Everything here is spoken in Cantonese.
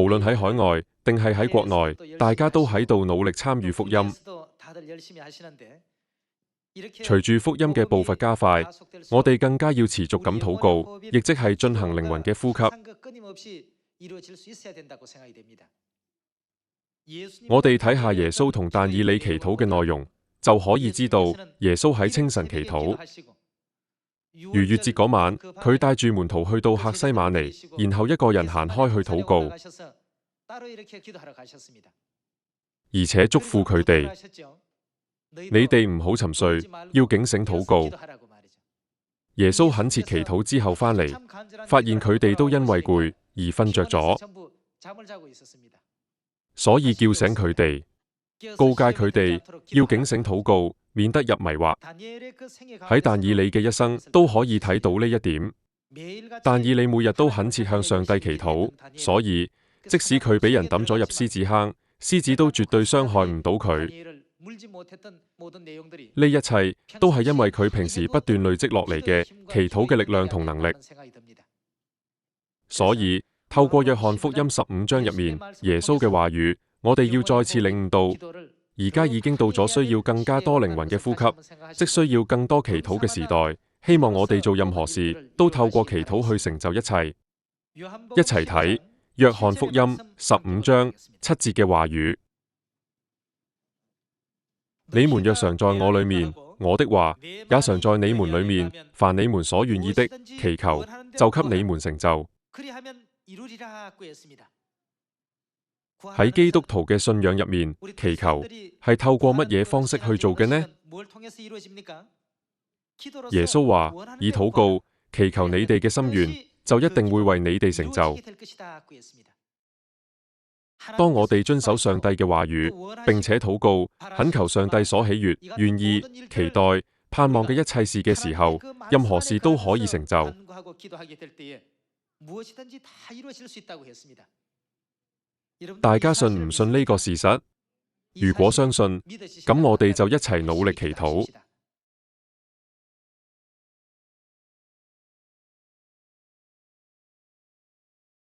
論喺海外定係喺國內，大家都喺度努力參與福音。隨住福音嘅步伐加快，我哋更加要持續咁禱告，亦即係進行靈魂嘅呼吸。我哋睇下耶穌同但以理祈禱嘅內容，就可以知道耶穌喺清晨祈禱。逾越節嗰晚，佢帶住門徒去到客西馬尼，然後一個人行開去禱告，而且囑咐佢哋：你哋唔好沉睡，要警醒禱告。耶穌懇切祈禱之後返嚟，發現佢哋都因為攰而瞓着咗，所以叫醒佢哋，告誡佢哋要警醒禱告，免得入迷惑。喺但以理嘅一生都可以睇到呢一點。但以理每日都懇切向上帝祈禱，所以即使佢俾人抌咗入獅子坑，獅子都絕對傷害唔到佢。呢一切都係因為佢平時不斷累積落嚟嘅祈禱嘅力量同能力。所以透過約翰福音15章入面耶穌嘅話語，我哋要再次領悟到，而家已經到咗需要更加多靈魂嘅呼吸，即需要更多祈禱嘅時代。希望我哋做任何事都透過祈禱去成就一切。一齊睇約翰福音15章7節嘅話語。你們若常在我裏面，我的話也常在你們裏面，凡你們所願意的祈求，就給你們成就。喺基督徒嘅信仰入面，祈求係透過乜嘢方式去做嘅呢？耶穌話：以禱告祈求你哋嘅心願，就一定會為你哋成就。當我哋遵守上帝嘅話語，並且禱告，懇求上帝所喜悅、願意、期待、盼望嘅一切事嘅時候，任何事都可以成就。大家信唔信呢個事實？如果相信，咁我哋就一齊努力祈禱。